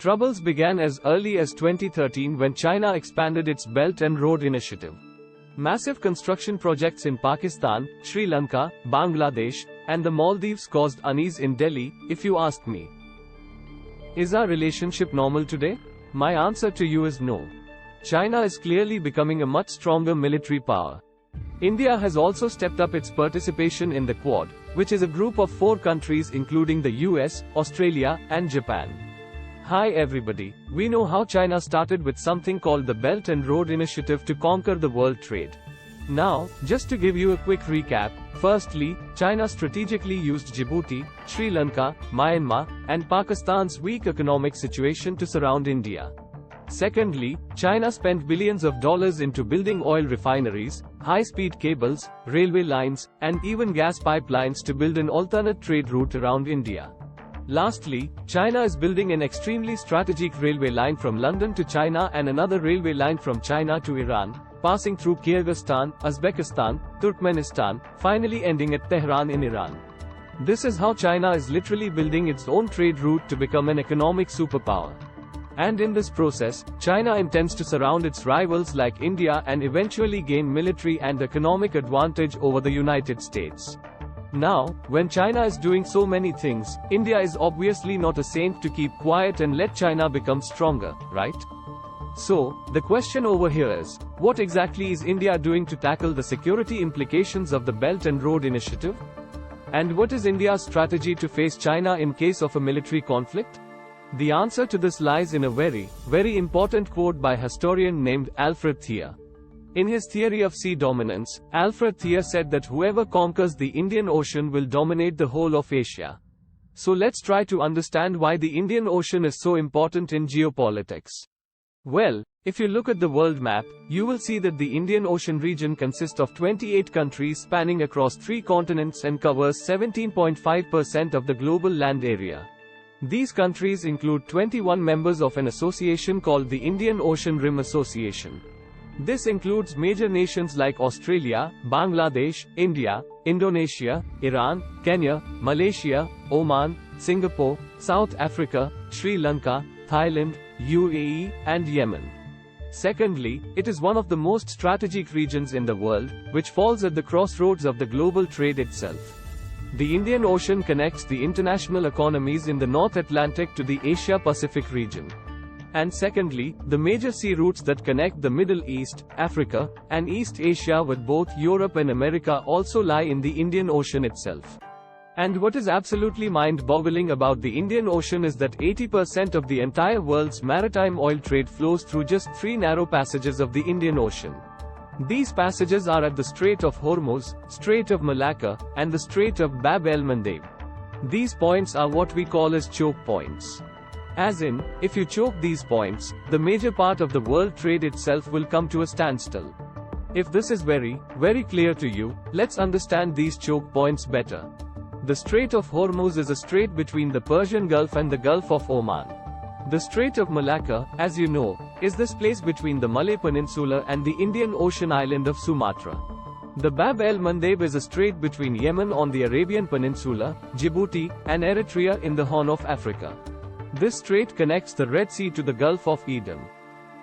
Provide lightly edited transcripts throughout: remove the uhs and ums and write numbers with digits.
Troubles began as early as 2013 when China expanded its Belt and Road Initiative. Massive construction projects in Pakistan, Sri Lanka, Bangladesh, and the Maldives caused unease in Delhi, if you ask me. Is our relationship normal today? My answer to you is no. China is clearly becoming a much stronger military power. India has also stepped up its participation in the Quad, which is a group of 4 countries including the US, Australia, and Japan. Hi everybody, we know how China started with something called the Belt and Road Initiative to conquer the world trade. Now, just to give you a quick recap, firstly, China strategically used Djibouti, Sri Lanka, Myanmar, and Pakistan's weak economic situation to surround India. Secondly, China spent billions of dollars into building oil refineries, high-speed cables, railway lines, and even gas pipelines to build an alternate trade route around India. Lastly, China is building an extremely strategic railway line from London to China and another railway line from China to Iran, passing through Kyrgyzstan, Uzbekistan, Turkmenistan, finally ending at Tehran in Iran. This is how China is literally building its own trade route to become an economic superpower. And in this process, China intends to surround its rivals like India and eventually gain military and economic advantage over the United States. Now, when China is doing so many things, India is obviously not a saint to keep quiet and let China become stronger, right? So, the question over here is, what exactly is India doing to tackle the security implications of the Belt and Road Initiative? And what is India's strategy to face China in case of a military conflict? The answer to this lies in a very, very important quote by a historian named Alfred Thier. In his theory of sea dominance, Alfred Thier said that whoever conquers the Indian Ocean will dominate the whole of Asia. So let's try to understand why the Indian Ocean is so important in geopolitics. Well, if you look at the world map, you will see that the Indian Ocean region consists of 28 countries spanning across 3 continents and covers 17.5% of the global land area. These countries include 21 members of an association called the Indian Ocean Rim Association. This includes major nations like Australia, Bangladesh, India, Indonesia, Iran, Kenya, Malaysia, Oman, Singapore, South Africa, Sri Lanka, Thailand, UAE, and Yemen. Secondly, it is one of the most strategic regions in the world, which falls at the crossroads of the global trade itself. The Indian Ocean connects the international economies in the North Atlantic to the Asia-Pacific region. And secondly, the major sea routes that connect the Middle East, Africa, and East Asia with both Europe and America also lie in the Indian Ocean itself. And what is absolutely mind-boggling about the Indian Ocean is that 80% of the entire world's maritime oil trade flows through just 3 narrow passages of the Indian Ocean. These passages are at the Strait of Hormuz, Strait of Malacca, and the Strait of Bab el-Mandeb. These points are what we call as choke points. As in, if you choke these points, the major part of the world trade itself will come to a standstill. If this is very, very clear to you, let's understand these choke points better. The Strait of Hormuz is a strait between the Persian Gulf and the Gulf of Oman. The Strait of Malacca, as you know, is this place between the Malay Peninsula and the Indian Ocean island of Sumatra. The Bab el-Mandeb is a strait between Yemen on the Arabian Peninsula, Djibouti, and Eritrea in the Horn of Africa. This strait connects the Red Sea to the Gulf of Eden.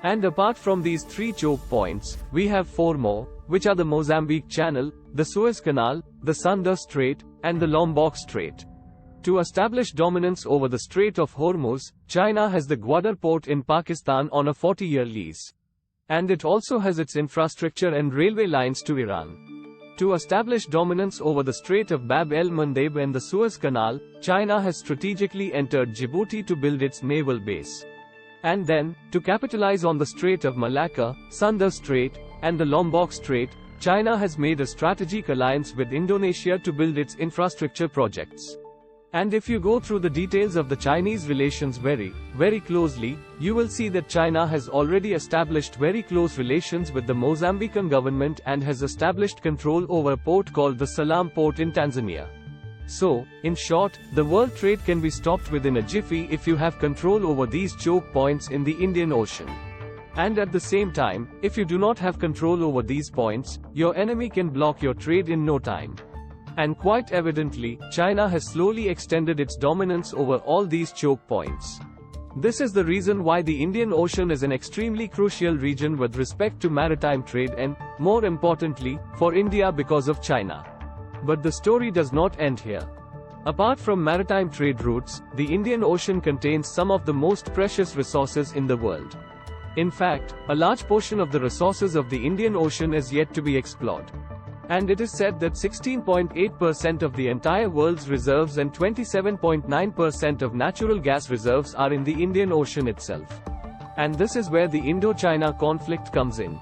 And apart from these 3 choke points, we have 4 more, which are the Mozambique Channel, the Suez Canal, the Sunda Strait, and the Lombok Strait. To establish dominance over the Strait of Hormuz, China has the Gwadar port in Pakistan on a 40-year lease. And it also has its infrastructure and railway lines to Iran. To establish dominance over the Strait of Bab el-Mandeb and the Suez Canal, China has strategically entered Djibouti to build its naval base. And then, to capitalize on the Strait of Malacca, Sunda Strait, and the Lombok Strait, China has made a strategic alliance with Indonesia to build its infrastructure projects. And if you go through the details of the Chinese relations very, very closely, you will see that China has already established very close relations with the Mozambican government and has established control over a port called the Salam port in Tanzania. So, in short, the world trade can be stopped within a jiffy if you have control over these choke points in the Indian Ocean. And at the same time, if you do not have control over these points, your enemy can block your trade in no time. And quite evidently, China has slowly extended its dominance over all these choke points. This is the reason why the Indian Ocean is an extremely crucial region with respect to maritime trade and, more importantly, for India because of China. But the story does not end here. Apart from maritime trade routes, the Indian Ocean contains some of the most precious resources in the world. In fact, a large portion of the resources of the Indian Ocean is yet to be explored. And it is said that 16.8% of the entire world's reserves and 27.9% of natural gas reserves are in the Indian Ocean itself. And this is where the Indo-China conflict comes in.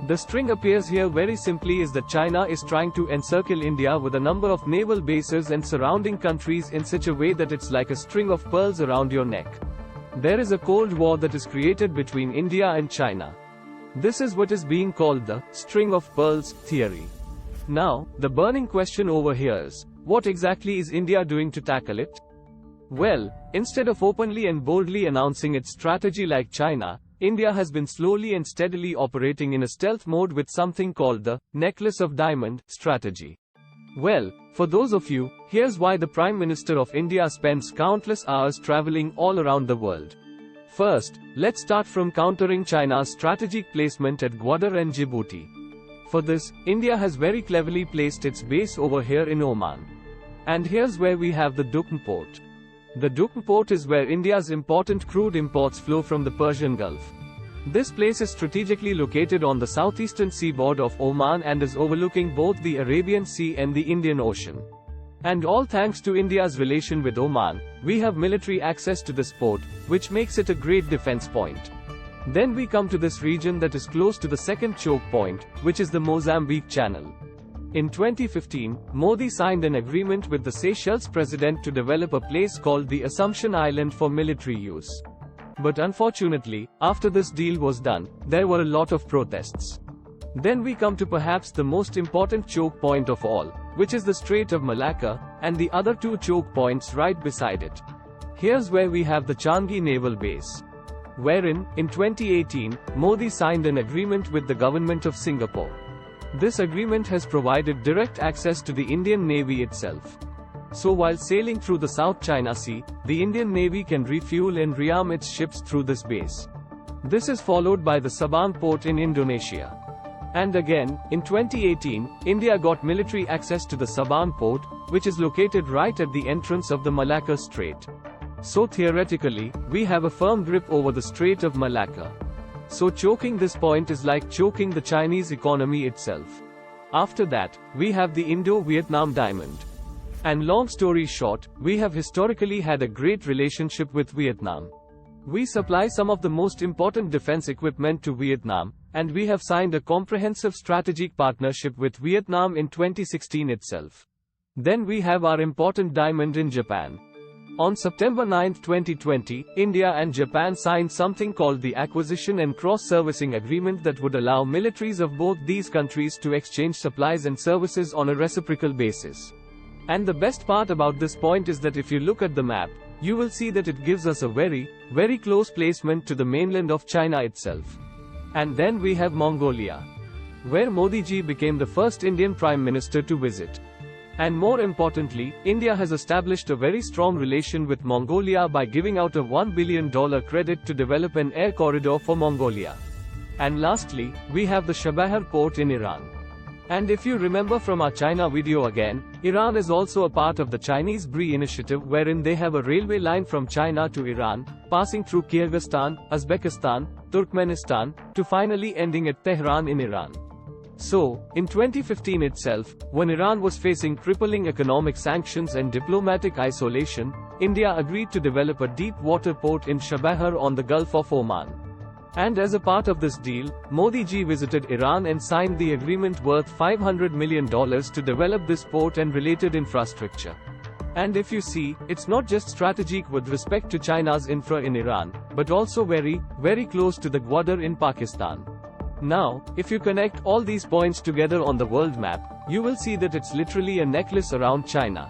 The string appears here very simply is that China is trying to encircle India with a number of naval bases and surrounding countries in such a way that it's like a string of pearls around your neck. There is a Cold War that is created between India and China. This is what is being called the string of pearls theory. Now, the burning question over here is, what exactly is India doing to tackle it? Well, instead of openly and boldly announcing its strategy like China, India has been slowly and steadily operating in a stealth mode with something called the necklace of diamond strategy. Well, for those of you, here's why the Prime Minister of India spends countless hours traveling all around the world. First, let's start from countering China's strategic placement at Gwadar and Djibouti. For this, India has very cleverly placed its base over here in Oman. And here's where we have the Duqm port. The Duqm port is where India's important crude imports flow from the Persian Gulf. This place is strategically located on the southeastern seaboard of Oman and is overlooking both the Arabian Sea and the Indian Ocean. And all thanks to India's relation with Oman, we have military access to this port, which makes it a great defense point. Then we come to this region that is close to the second choke point, which is the Mozambique Channel. In 2015, Modi signed an agreement with the Seychelles president to develop a place called the Assumption Island for military use. But unfortunately, after this deal was done, there were a lot of protests. Then we come to perhaps the most important choke point of all, which is the Strait of Malacca, and the other two choke points right beside it. Here's where we have the Changi Naval Base, wherein, in 2018, Modi signed an agreement with the government of Singapore. This agreement has provided direct access to the Indian Navy itself. So while sailing through the South China Sea, the Indian Navy can refuel and rearm its ships through this base. This is followed by the Sabang port in Indonesia. And again, in 2018, India got military access to the Sabang port, which is located right at the entrance of the Malacca Strait. So theoretically, we have a firm grip over the Strait of Malacca. So choking this point is like choking the Chinese economy itself. After that, we have the Indo-Vietnam Diamond. And long story short, we have historically had a great relationship with Vietnam. We supply some of the most important defense equipment to Vietnam, and we have signed a comprehensive strategic partnership with Vietnam in 2016 itself. Then we have our important diamond in Japan. On September 9, 2020, India and Japan signed something called the Acquisition and Cross-Servicing Agreement that would allow militaries of both these countries to exchange supplies and services on a reciprocal basis. And the best part about this point is that if you look at the map, you will see that it gives us a very, very close placement to the mainland of China itself. And then we have Mongolia, where Modi ji became the first Indian Prime Minister to visit. And more importantly, India has established a very strong relation with Mongolia by giving out a $1 billion credit to develop an air corridor for Mongolia. And lastly, we have the Chabahar port in Iran. And if you remember from our China video again, Iran is also a part of the Chinese BRI initiative wherein they have a railway line from China to Iran, passing through Kyrgyzstan, Uzbekistan, Turkmenistan, to finally ending at Tehran in Iran. So, in 2015 itself, when Iran was facing crippling economic sanctions and diplomatic isolation, India agreed to develop a deep water port in Chabahar on the Gulf of Oman. And as a part of this deal, Modi ji visited Iran and signed the agreement worth $500 million to develop this port and related infrastructure. And if you see, it's not just strategic with respect to China's infra in Iran, but also very, very close to the Gwadar in Pakistan. Now, if you connect all these points together on the world map, you will see that it's literally a necklace around China.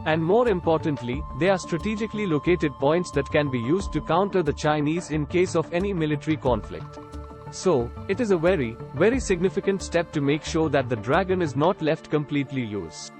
And more importantly, they are strategically located points that can be used to counter the Chinese in case of any military conflict. So, it is a very, very significant step to make sure that the dragon is not left completely loose.